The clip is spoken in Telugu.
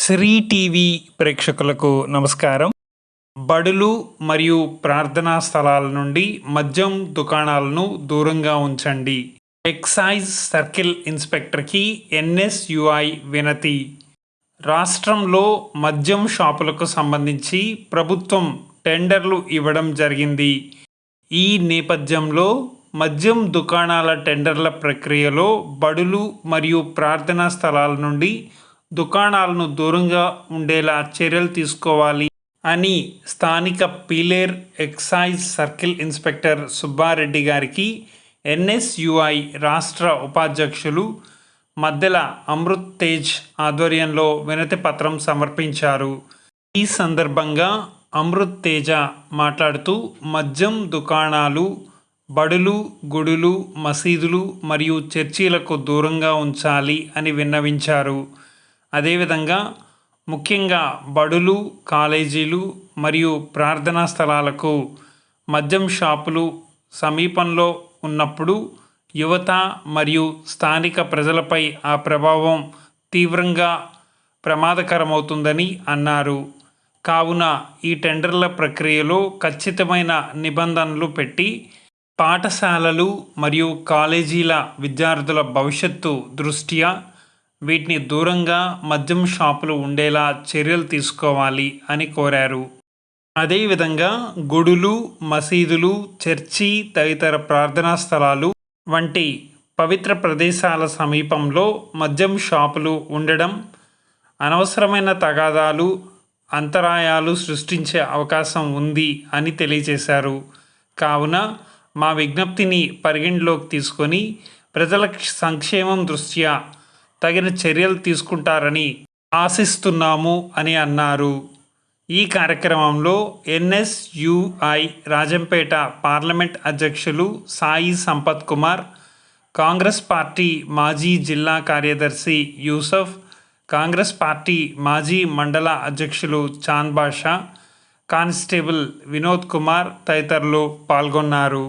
శ్రీ టీవీ ప్రేక్షకులకు నమస్కారం. బడులు మరియు ప్రార్థనా స్థలాల నుండి మద్యం దుకాణాలను దూరంగా ఉంచండి. ఎక్సైజ్ సర్కిల్ ఇన్స్పెక్టర్కి ఎన్ఎస్యుఐ వినతి. రాష్ట్రంలో మద్యం షాపులకు సంబంధించి ప్రభుత్వం టెండర్లు ఇవ్వడం జరిగింది. ఈ నేపథ్యంలో మద్యం దుకాణాల టెండర్ల ప్రక్రియలో బడులు మరియు ప్రార్థనా స్థలాల నుండి దుకాణాలను దూరంగా ఉండేలా చర్యలు తీసుకోవాలి అని స్థానిక Piler excise circle inspector Subbareddy గారికి ఎన్ఎస్యుఐ రాష్ట్ర ఉపాధ్యక్షులు మద్దెల అమృత్ తేజ్ ఆధ్వర్యంలో వినతి పత్రం సమర్పించారు. ఈ సందర్భంగా అమృత్ తేజ మాట్లాడుతూ మద్యం దుకాణాలు బడులు, గుడులు, మసీదులు మరియు చర్చీలకు దూరంగా ఉంచాలి అని విన్నవించారు. అదేవిధంగా ముఖ్యంగా బడులు, కాలేజీలు మరియు ప్రార్థనా స్థలాలకు మద్యం షాపులు సమీపంలో ఉన్నప్పుడు యువత మరియు స్థానిక ప్రజలపై ఆ ప్రభావం తీవ్రంగా ప్రమాదకరమవుతుందని అన్నారు. కావున ఈ టెండర్ల ప్రక్రియలో ఖచ్చితమైన నిబంధనలు పెట్టి పాఠశాలలు మరియు కాలేజీల విద్యార్థుల భవిష్యత్తు దృష్ట్యా వీటిని దూరంగా మద్యం షాపులు ఉండేలా చర్యలు తీసుకోవాలి అని కోరారు. అదేవిధంగా గుడులు, మసీదులు, చర్చి తదితర ప్రార్థనా స్థలాలు వంటి పవిత్ర ప్రదేశాల సమీపంలో మద్యం షాపులు ఉండడం అనవసరమైన తగాదాలు, అంతరాయాలు సృష్టించే అవకాశం ఉంది అని తెలియజేశారు. కావున మా విజ్ఞప్తిని పరిగణలోకి తీసుకొని ప్రజల సంక్షేమం దృష్ట్యా తగిన చర్యలు తీసుకుంటారని ఆశిస్తున్నాము అని అన్నారు. ఈ కార్యక్రమంలో ఎన్ఎస్యుఐ రాజంపేట పార్లమెంట్ అధ్యక్షులు సాయి సంపత్ కుమార్, కాంగ్రెస్ పార్టీ మాజీ జిల్లా కార్యదర్శి యూసఫ్, కాంగ్రెస్ పార్టీ మాజీ మండల అధ్యక్షులు చాంద్ బాషా, కానిస్టేబుల్ వినోద్ కుమార్ తదితరులు పాల్గొన్నారు.